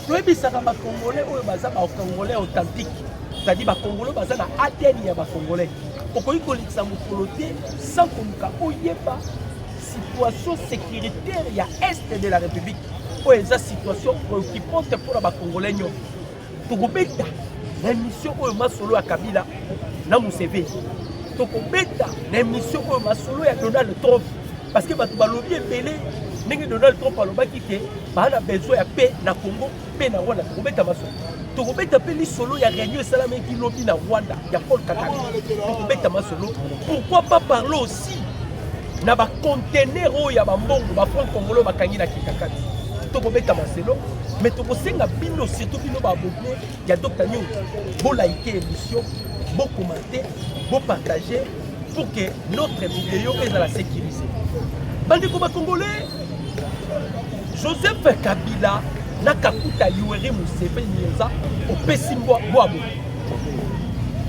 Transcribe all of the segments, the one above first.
Toyebi saka ba Congolais oyo baza ba Congolais authentique. C'est-à-dire ba Congolais baza na ADN ya ba Congolais. Okoyi kolekisa mokolo te sans koluka oyeba situation sécuritaire ya est de la République. Oyo eza situation préoccupante pour ba Congolais nyonso. Tokobeta na mission oyo masolo ya Kabila na Museveni. Tokobeta na émission oyo masolo ya Donald Trump parce que bato balobi ebele ndenge Donald Trump alobaki ke bana besoin ya paix na Congo paix na Rwanda. Tokobeta masolo tokobeta pe lisolo ya réunion esalamaki lobi na Rwanda ya Paul Kagame. Tokobeta masolo pourquoi pas parler aussi na ba conteneur oyo ya bambongo ba front congolais bakangi na Kikakati. Tokobeta masolo mais tokosenga bino surtout bino ba abonné ya Dr News bo liker émission bon commenter, bon partager pour que notre vidéo est dans la sécurité. Bandeko ba Congolais, Joseph Kabila nakakuta Yoweri Museveni yoza opesimbo boabo.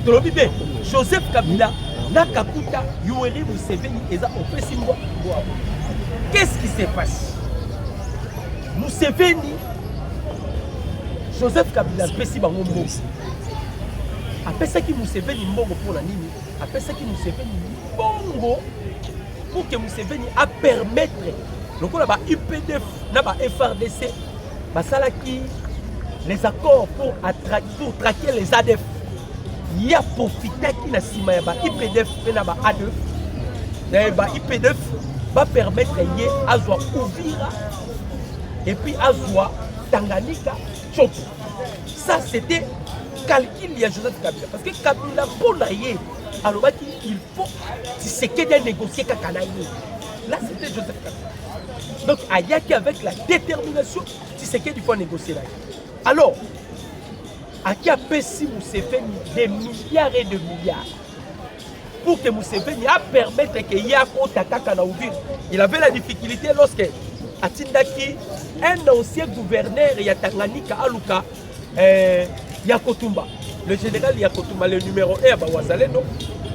Tolobibe, Joseph Kabila nakakuta Yoweri Museveni eza opesimbo boabo. Qu'est-ce qui se passe? Museveni, Joseph Kabila pesi bango mbongo. Apesaki Museveni mbongo pour la nini, apesaki Museveni mbongo pour que Museveni a permettre lokola ba UPDF na ba FRDC basalaki les accords pour traquer les ADF. Il y a profité qui na sima ya ba UPDF na ba ADF. Ba UPDF va permettre yé azwa Uvira et puis azwa Tanganyika Chopo. Ça c'était calcul il y a Joseph Kabila parce que Kabila pour naïe alors il faut c'est que de négocier kakanaïe là c'était Joseph Kabila donc Ayaki avec la détermination c'est que il faut négocier là alors Aki a payé Museveni des milliards et de milliards pour que Museveni a permettre que Yako Takaka na Uvira. Il avait la difficulté lorsque Atindaki un ancien gouverneur Yatanganyika Aluka Yakotumba, le général Yakotumba, le numéro 1 à Bawazaleno,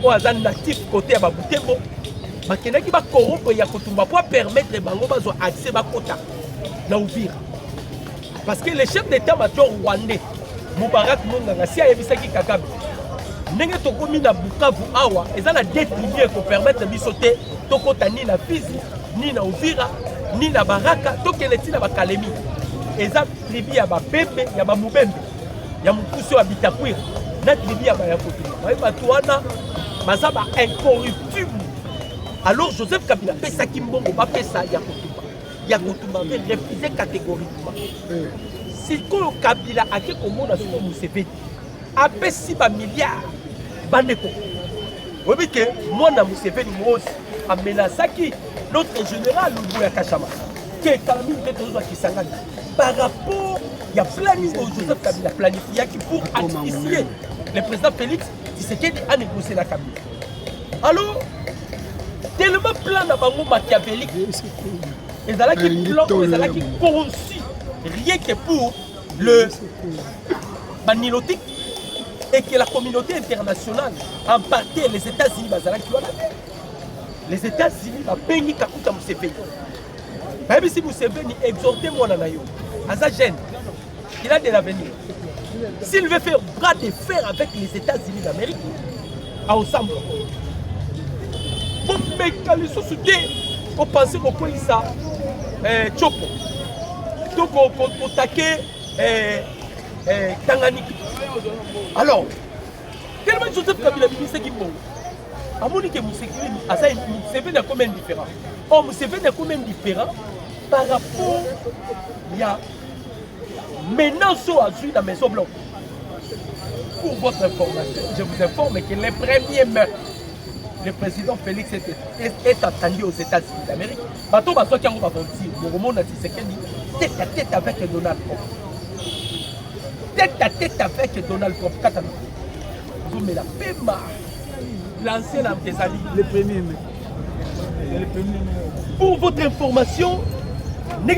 ou à natif côté à Babutembo, qui va corrompre Yakotumba pour permettre Bango Bazo accès à Kota, na Uvira. Parce que le chef d'état-major rwandais, Moubarak Munganga, si a Ebisaki Kakabe, Nenge Tokomi na Bukavu Awa, et ça la détribué pour permettre de sauter Tokota ni na Fizi, ni na Uvira, ni na Baraka, Tokeleti na Bakalemi. Et ça tribu ya Bapembe, ya Bamubembe. Ya Mukusu ya Bitakwira. Na tribu ya Bayakotumba. Batouana, Mazaba incorruptible. Alors Joseph Kabila, pesa Kimbongo, ba pesa Yakotumba. Yakotumba avait refusé catégoriquement. Si Kabila a fait comme on a sur Museveni, a pesi ba milliards, bandeko. Vous voyez que moi, na Museveni, moi aussi, a menacé notre général Lubuya Kachama. Qui est quand même qui s'engage. Par rapport, il y a planifié, Joseph Kabila planifié pour initier le président Félix Tshisekedi a négocié la Kabila. Alors, tellement plan d'abango machiavélique, et là qui plan, et là qui conçu rien que pour le manilotique et que la communauté internationale, en partie les États-Unis, les États-Unis, Bengi Kakuta Museveni. Même si Museveni exhortait mon anayo, Azagen, il a de l'avenir. S'il veut faire bras de fer avec les États-Unis d'Amérique, ensemble, bon, mais quand ils sont soudés, on pensait qu'on peut ça, Chopo, donc on attaquait Tanganyika. Alors, tellement Joseph Kabila ministre qui bon, à mon que Museveni a quand même différent. Or, Museveni a quand même différent par rapport à maintenant sur Azur dans la Maison Blanche. Pour votre information, je vous informe que les premiers meurtres, le président Félix est attendu aux États-Unis d'Amérique. Bateau Basso qui a dire, le monde a dit tête à tête avec Donald Trump. Tête à tête avec Donald Trump. Vous me la paix marre. L'ancien Amtezali. Le premier. Pour votre information, le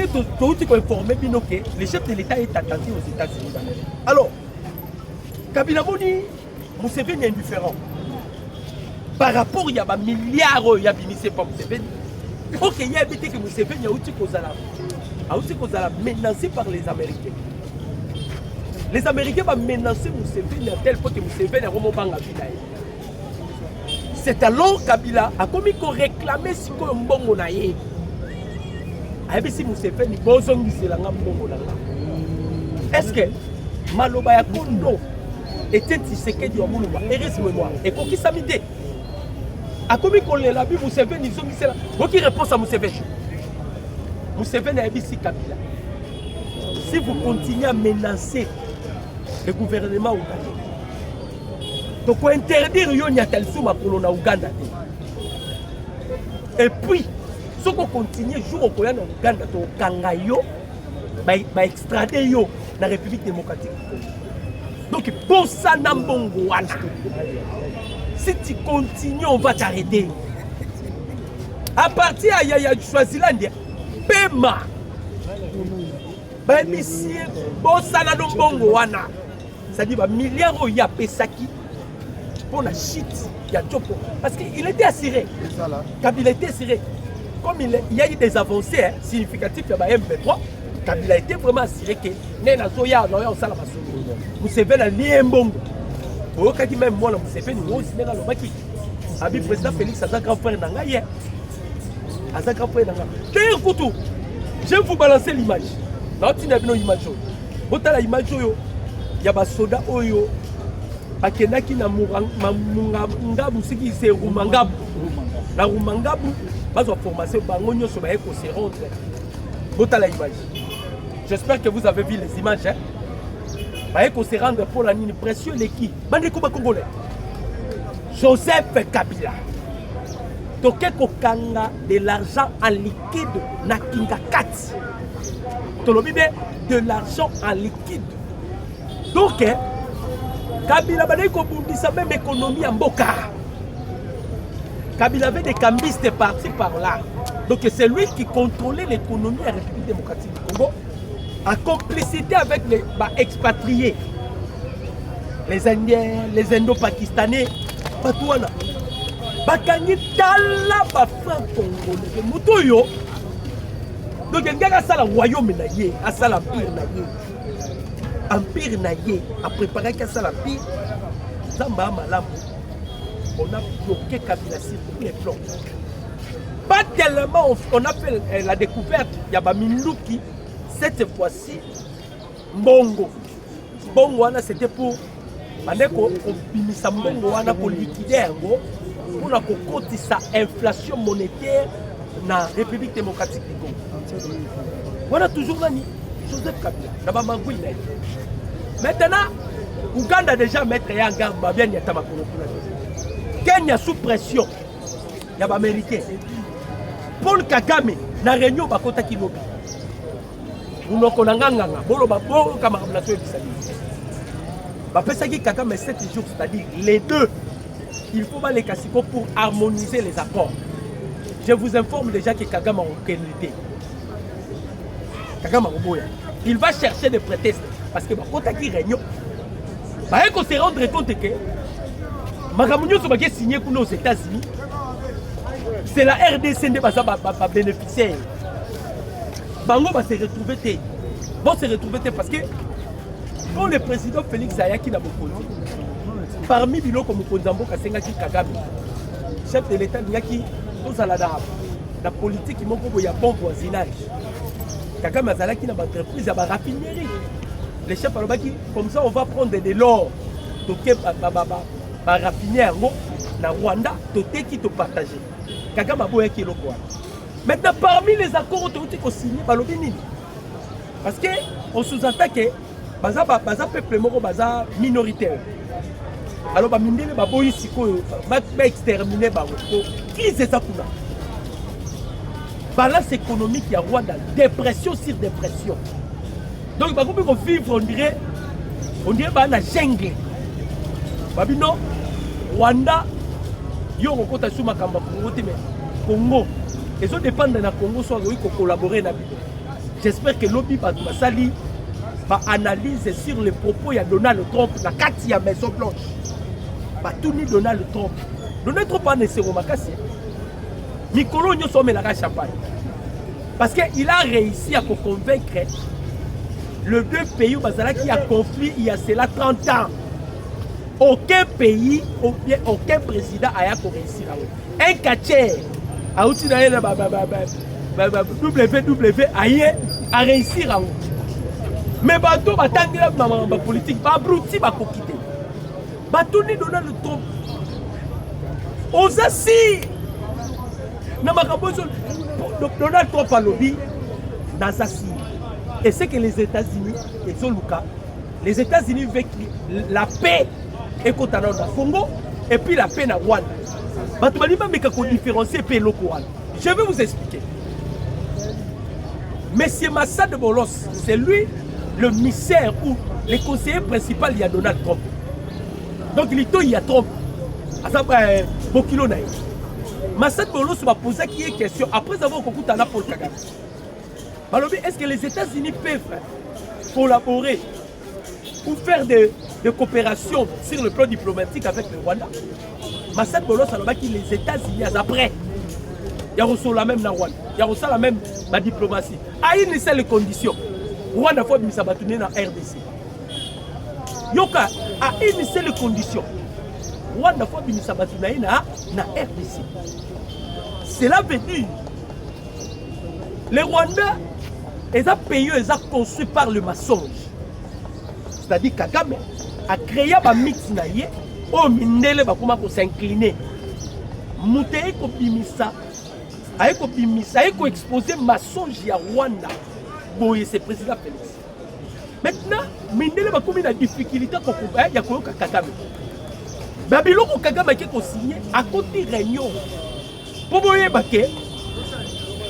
chef de l'État est attendu aux États-Unis d'Amérique. Alors, Kabila Boni, Museveni est indifférent. Par rapport à un milliard il y a binissé par Museveni. Ok, il y a évité que Museveni a aussi menacé par les Américains. Les Américains vont menacer Museveni à tel point que Museveni a remonté en Kabila. C'est alors Kabila a commis qu'on réclamait si qu'on mbongo na ye. Ayebi si Museveni bozongi c'est la mbongo na nga. Est-ce que Maloba ya Kondo était Tshisekedi wa Mulumba heureusement moi et koki samide. A commis qu'on l'a vu Museveni zongi c'est la. Qui répond à Museveni? Museveni ayebi si Kabila. Si vous continuez à menacer le gouvernement ougandais, donc on interdire Yonia Telsuma pour l'on Ouganda. Et puis, si on continue jour au Ouganda, to Kangayo, va extrader yo dans la République démocratique. Donc pour ça Nambongo wana. Si tu continues, on va t'arrêter. À partir de Yaya Swaziland, Pema. Monsieur, bon salado bongo wana. C'est-à-dire, milliards il y a Pesaki pour la shit. Il y a Djoko. Parce qu'il était assuré. Kabila était assuré. Comme il y a eu des avancées significatives de M23, Kabila était vraiment assuré que Nena Zoya, Noya, Salama Solo. Vous savez, la Niembongo. Vous savez, même moi, vous savez, nous aussi, nous avons dit le président Félix a un grand frère dans hier. A un grand frère dans hier. Koutou, je vais vous balancer l'image. Non, tu n'as pas d'image. Vous avez l'image. Il y a des soldats qui qui se Rumangabu. La Rumangabu, pas de formation, j'espère que vous avez vu les images. Il faut se rendre pour la ligne précieux l'équipe. Congolais. Joseph Kabila. Toke kokanga de l'argent en liquide na Kingakati. De l'argent en liquide. Donc, Kabila a même économie en Boka. Kabila avait des cambistes par-ci par-là. Donc c'est lui qui contrôlait l'économie de la République démocratique du Congo en complicité avec les expatriés. Les Indiens, les Indo-Pakistanais, Batouana. Bakani Tala Bafran Congolais. Moutoyo. Donc il y a un royaume, un empire. Empire naïe a préparé qu'à ça la pire. Zamba Malam, on a bloqué Kabila sur tous les plans. Pas tellement on a fait la découverte, il y a Minduki, cette fois-ci, Mbongo. Mbongo c'était pour pour liquider pour la sa inflation monétaire dans la République démocratique du Congo. On a toujours l'année. Joseph Kabila, maintenant, Ouganda déjà mettre en garde bien Kenya sous pression, il y a Américain. Paul Kagame, na réunion bakota kilobi. Nous connaissons bolo babo comme nation bisali. Ba pesaki Kagame 7 jours, c'est-à-dire les deux. Il faut pas les casser pour harmoniser les accords. Je vous informe déjà que Kagame a aucune idée. Il va chercher des prétextes parce que quand il réunion, il faut se rendre compte que Magamunyo qui signé aux États-Unis, c'est la RDC qui va bénéficier. Bango va se retrouver. Vont se retrouver parce que quand le président Félix Ayaki n'a pas parmi les comme Konzambo Kasengaki Kagame, chef de l'État, il y a qui la politique il y a bon voisinage. Kagame Azalaki n'a pas d'entreprise à la raffinerie. Les chefs Alobaki, comme ça on va prendre de l'or. Toké ba raffiner na Rwanda, toté qui te partager. Kagame Aboya qui est le quoi. Maintenant parmi les accords autorités qu'on signe par l'Obinini. Parce que on sous-entend que baza peuple moko baza minoritaire. Alors ba mindele ba boyi siko ba exterminer ba ko. Qui c'est ça pour là? Balance économique, il y a Rwanda, dépression sur dépression. Donc, il faut vivre, on dirait la jungle. Non, Rwanda, il y a un Congo. Les autres dépendent de la Congo, soit collaborer. J'espère que l'OBI va analyser sur les propos de Donald Trump, la carte de la Maison Blanche. Va tout ni Donald Trump. Donald Trump a nécessairement Makassi. Mikolo nous sommes la champagne. Parce qu'il a réussi à convaincre le deux pays où il y a conflit, il y a cela 30 ans. Aucun pays, aucun président a réussi. Un catcher a aussi WW a réussi. Mais bateau va tendre la politique, va abruti, va quitter. Bateau ni Donald Trump. Aux assis. Donald Trump a lobby dans sa cible. Et c'est que les États-Unis, les États-Unis veulent que la paix est contre le Congo et puis la paix dans Rwanda. Je vais vous expliquer. Monsieur Massad Bolos, c'est lui le missaire ou le conseiller principal, il y a Donald Trump. Donc il y a Trump. Massad Bolos m'a posé une question après avoir écouté Paul Kagame. Est-ce que les États-Unis peuvent collaborer ou faire de coopération sur le plan diplomatique avec le Rwanda? Massad Bolos a dit que les États-Unis, après, il y a reçu la même Rwanda, il y a reçu la même diplomatie. À une seule condition, Rwanda faut que ça va tourner dans RDC. Yoka, à une seule condition, Rwanda faut que ça va tourner dans RDC. Cela veut dire les Rwandais, ils ont payé, ils ont construit par le mensonge. C'est-à-dire Kagame a créé un mix naïe, au Mindele va s'incliner. Moutei ko bimisa, aiko bimisa, aiko exposer mensonge à Rwanda. Boye c'est président Félix. Maintenant, Mindele va comme une difficulté pour il y a quoi Kagame. Babylon Kagame qui a signé à côté réunion. Pour boye baké.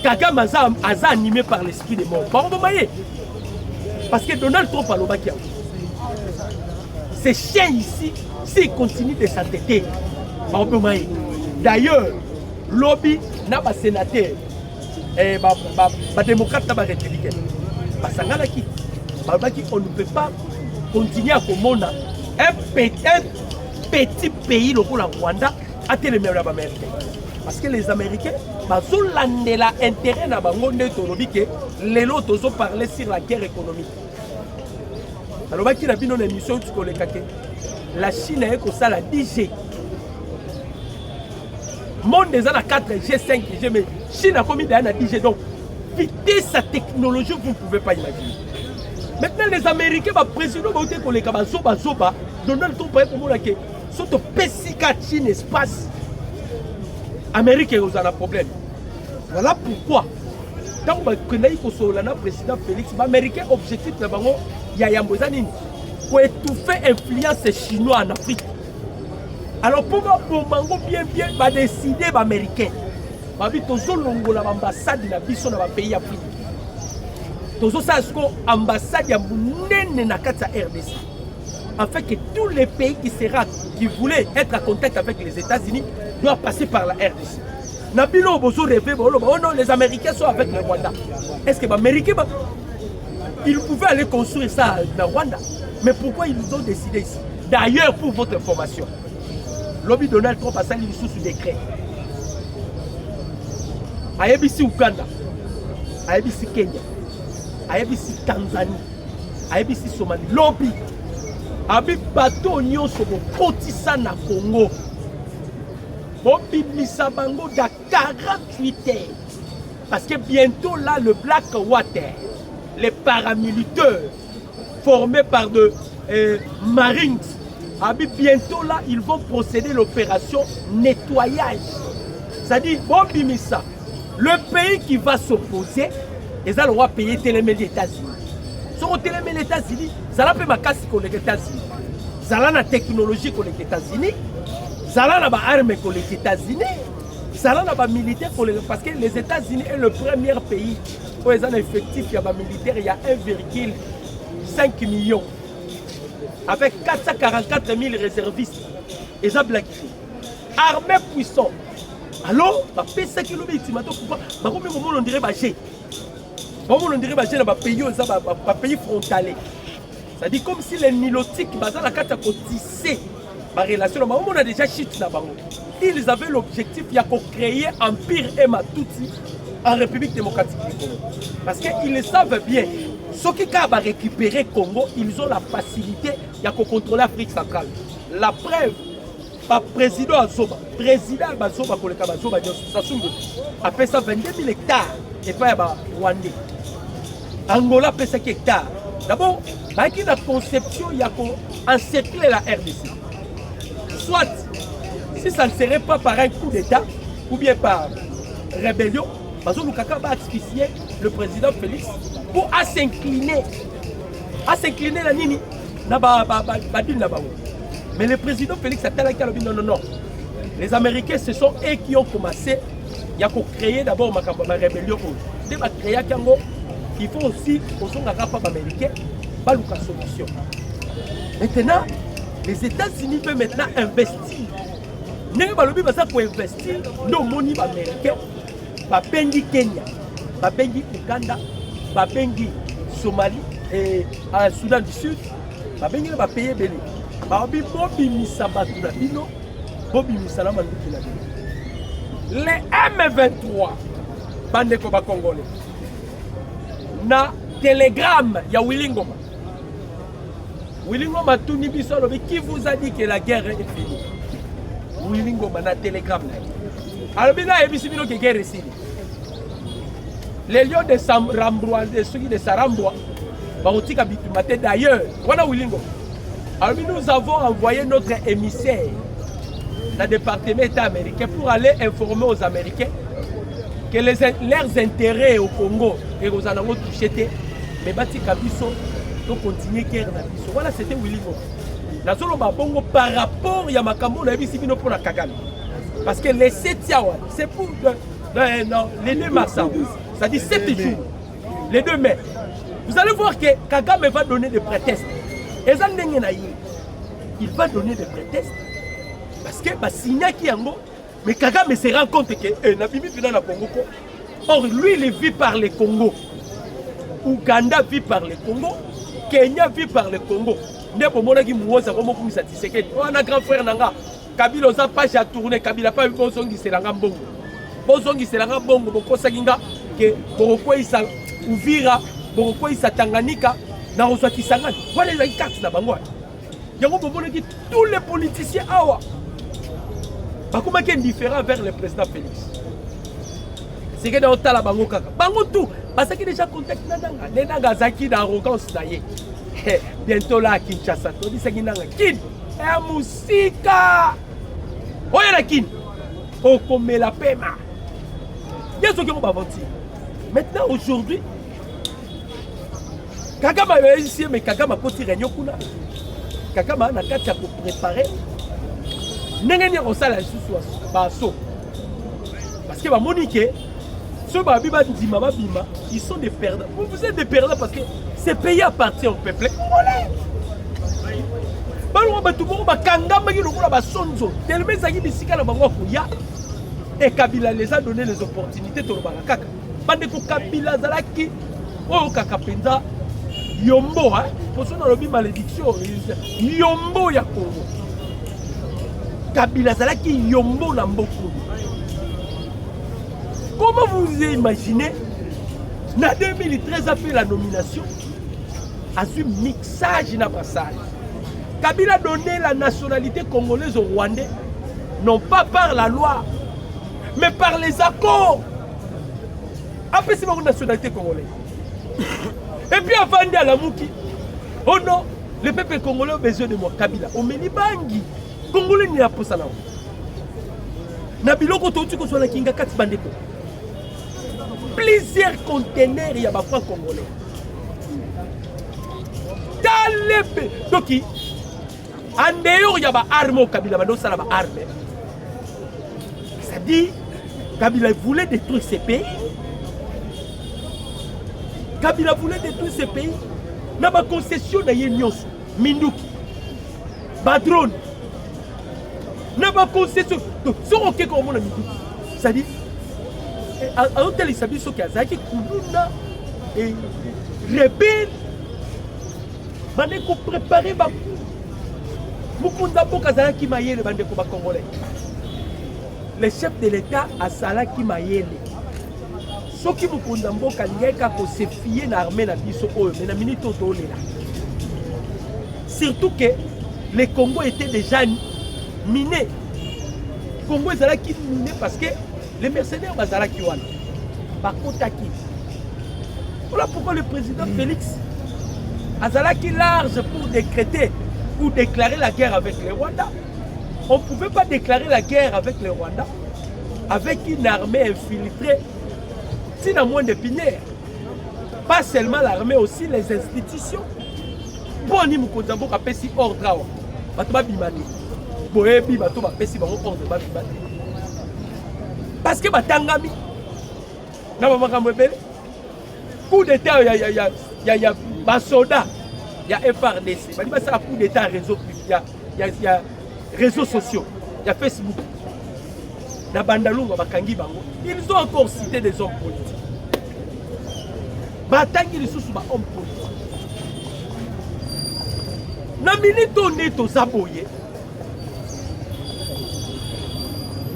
Kagame a animé par l'esprit des morts. Parce que Donald Trump a l'obakia. Ces chiens ici, s'ils continuent de s'entêter, d'ailleurs, lobby n'a pas sénateur, pas démocrate n'a pas républicain. On ne peut pas continuer à commander un petit pays, le Rwanda, à télémérer l'Amérique. Parce que les Américains, ils ont l'intérêt dans les autres ont parlé sur la guerre économique. Alors, il y a une émission la Chine est comme ça, la 10G. Le monde est à 4G, 5G, mais la Chine a commis à 10G. Donc, vitesse sa technologie, vous ne pouvez pas imaginer. Maintenant, les Américains, le président Donald Trump, il sont au PCK Chine espace. Amérique est un problème. Voilà pourquoi. Tant que le président Félix, l'Américain objectif de pour étouffer l'influence chinoise en Afrique. Alors pour bien décider les Américains. L'ambassade de la pays africain. L'ambassade de la RDC. Afin que tous les pays qui voulaient être en contact avec les États-Unis doivent passer par la RDC. Nabilo Bozo rêvé, oh non, les Américains sont avec le Rwanda. Est-ce que les Américains, ils pouvaient aller construire ça dans le Rwanda? Mais pourquoi ils ont décidé ici? D'ailleurs, pour votre information, lobby Donald Trump a sali sous décret. À ABC Uganda, à ABC Kenya, à ABC Tanzanie, à ABC Somalie, lobby. Avec bateau nyon sur le cotissa na Congo. Bobimisa bango da 48 heures. Parce que bientôt là, le Blackwater, les paramilitaires formés par de Marines, bientôt là, ils vont procéder à l'opération nettoyage. C'est-à-dire, Bobimisa, le pays qui va s'opposer, ils vont payer les États-Unis. Si on télémé les États-Unis, ça n'a pas ma casse pour les États-Unis. Ça a la technologie pour les États-Unis. Ça a la arme pour les États-Unis. Ça a la militaire pour les... Parce que les États-Unis est le premier pays où ils ont un effectif militaire, il y a 1,5 million. Avec 444 000 réservistes. Ils ont blagué. Armée puissante. Alors, ça qui on dirait que on dirait que pays frontalier. C'est-à-dire comme si les nilotiques, on a déjà chute là-bas. Ils avaient l'objectif de créer un empire Ematuti en République démocratique du Congo. Parce qu'ils savent bien, Ceux qui ont récupéré Congo, ils ont la facilité de contrôler l'Afrique centrale. La preuve, par président Azoba, président Bazoba, a fait ça 22 000 hectares et pas Rwandais. Angola fait 5 hectares. D'abord, il y a une conception d'encercler la RDC. Soit, si ça ne serait pas par un coup d'État ou bien par rébellion, Bazo Lukaka va asphyxier le président Félix pour s'incliner. À s'incliner la nini. Mais le président Félix a dit non. Les Américains, ce sont eux qui ont commencé à créer d'abord ma rébellion. Il faut aussi, aux Américains, pas une solution. Maintenant, les États-Unis peuvent maintenant investir. Nous pour investir dans le monde américain. Babengi Kenya, Babengi Uganda, Babengi Somalie et Soudan du Sud, Babengi les pays belé. Babi Bobi Misabatu na bino, Bobi Misalama na bino. Les M23, bande ko ba Congolais. Na télégramme ya Willingoma. Willingoma tout ni biso lobi qui vous a dit que la guerre est finie. Willingoma na télégramme na. Alors bien là, il y a une guerre ici. Les lions de Sarambrois, ceux de Sarambrois, d'ailleurs, alors nous avons envoyé notre émissaire dans le département État américain pour aller informer aux Américains que leurs intérêts au Congo et aux Anangos touchés, mais Bati Kabiso, donc continuer guerre dans Biso. Voilà, c'était Willingo. Dans le Bongo par rapport à Yamakambo, on a vu si nous pour la Kagame. Parce que les 7 jours, c'est pour les 2 mars, ça dit 7 jours, les 2 mai. Vous allez voir que Kagame va donner des prétextes. Et il va donner des prétextes. Parce que Signa qui est en haut, mais Kagame se rend compte que Nabimi vient dans Congo. Or, lui, il vit par le Congo. Ouganda vit par le Congo. Kenya vit par le Congo. On a grand frère Nanga. Kabila oza page à tourner, Kabila pas bozongi selanga mbongo. Bozongi selanga mbongo bokosakinga ke bokoko isa Uvira, bokoko isa Tanganyika na ozwa Kisangani. Voilà les cartes na bango. Yango bomone ki tous les politiciens awa. Bakuma ki indifférent vers le président Félix. C'est que dans tala bango kaka. Bango tout parce que déjà contact nananga, nenanga zaki d'arrogance na ye. Bientôt là à Kinshasa, to disaki nanga kin. Et musika. Oya la kin. Okome la pema. Bien sûr que on va mentir. Maintenant aujourd'hui, Kagame a ici mais Kagame a poti réunion kuna. Kagame a nakati pour préparer. Nengeni on sala sous baso. Parce que ba monique ceux ba biba ndima ba bima, ils sont des perdants. Vous êtes des perdants parce que ce pays appartient au peuple congolais. Balou ba tumo ba kangamba ki lokola ba sonzo. Tellement ça qui bisika na bango kuya. Et Kabila les a donné les opportunités to ba kaka. Bande ko Kabila zalaki o kaka penza yombo hein. Pour ça dans le malédiction yombo ya Congo. Kabila zalaki yombo na mboko. Comment vous imaginez, en 2013 a fait la nomination, a su mixage na passage. Kabila a donné la nationalité congolaise aux Rwandais, non pas par la loi, mais par les accords. Après, c'est une nationalité congolaise. Et puis avant de la Mouki, oh non, le peuple congolais a besoin de moi, Kabila. Au Menibangi, Congolais n'y a pas ça là. Nabiloko Touti ko soit la Kinga Kati Bandeko. Plusieurs conteneurs il y a des francs congolais. Donc, en dehors il y a des armes au Kabila, il y a des armes. C'est-à-dire, Kabila voulait détruire ces pays. Kabila voulait détruire ces pays. Il y a des concessions de l'Union, Minduki, Badrone. Il y a des concessions. Donc, ce qui est comme on a Minduki, c'est-à-dire, à hôtel isabi soki azaki kuluna et rebelle bande ko préparer ba mukunda boka zalaki mayele bande ko ba congolais le chef de l'état a salaki mayele soki mokonzi ya mboka alingaki kaka kosefie na armée na biso oyo mais na minute oyo toolela surtout que le Congo était déjà miné. Congo ezalaki miné parce que les mercenaires bazalaki wana bakotaki. Voilà pourquoi le président Félix azalaki large pour décréter ou déclarer la guerre avec le Rwanda. On ne pouvait pas déclarer la guerre avec le Rwanda avec une armée infiltrée, sinon moins de pinière. Pas seulement l'armée, aussi les institutions. Bon, ni mokonzi mboka apesi ordre awa bato babimani boyebi bato bapesi bango ordre babimani parce que batangami na bamakambo ebele coup d'état ya basoda ya FRDC bali basala coup d'état réseau ya réseaux sociaux ya Facebook na bandalunga bakangi bango. Ils ont encore cité des hommes politiques batangi lisusu ba hommes politiques. Na minute on est aux aboyés.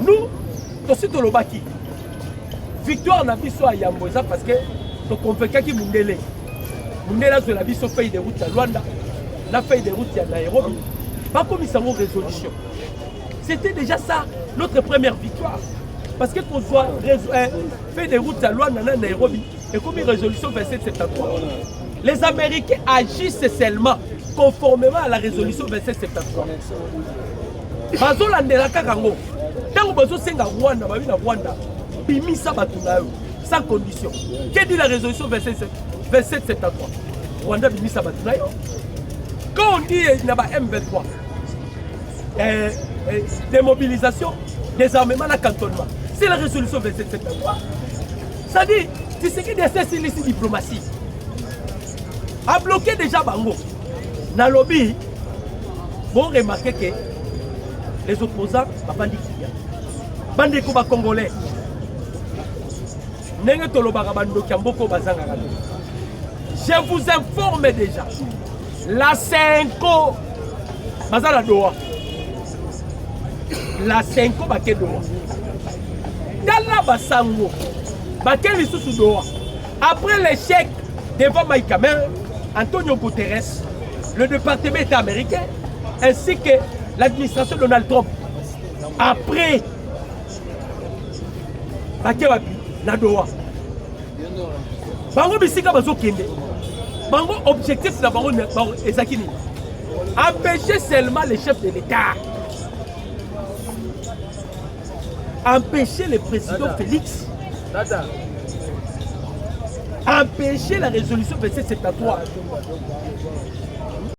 Nous, aussi de l'obaki. Victoire n'a pas soit à Yamboza parce que nous convaincu qui Mundele. Mundele sur la vie sur feuille de route à Luanda, la feuille de route à Nairobi. Pas comme ils sont en résolution. C'était déjà ça notre première victoire. Parce que qu'on soit feuille de route à Luanda, à Nairobi, et comme une résolution 2773. Les Américains agissent seulement conformément à la résolution 2773. Bazo landela kakango. Tango bazo senga Rwanda, babi na Rwanda, bimisa batuna yo sans condition. Que dit la résolution 2773? Rwanda bimisa batuna yo. Quand on dit na ba M23, démobilisation, désarmement, na cantonnement, c'est la résolution 2773. Ça dit, tu sais qu'il y a cette diplomatie. A bloqué déjà Bango. Dans le lobby, vous remarquez que les opposants, Bandi Kiya, Bandi Koba Congolais, Nenge Tolobara Bando Kiamboko Bazanga. Je vous informe déjà, la 5o, Bazala Doha, la 5o Baké Doha, Dalla Basango, Baké Lissoussou Doha, après l'échec devant Mike Hamel, Antonio Guterres, le département d'État américain, ainsi que l'administration Donald Trump. Après, Bakewabi, Nadoa. Bango Bissika Bazo Kende. Bango objectif de Bango Ezakini. Empêcher seulement les chefs de l'État. Empêcher le président Félix. Empêcher la résolution 2773.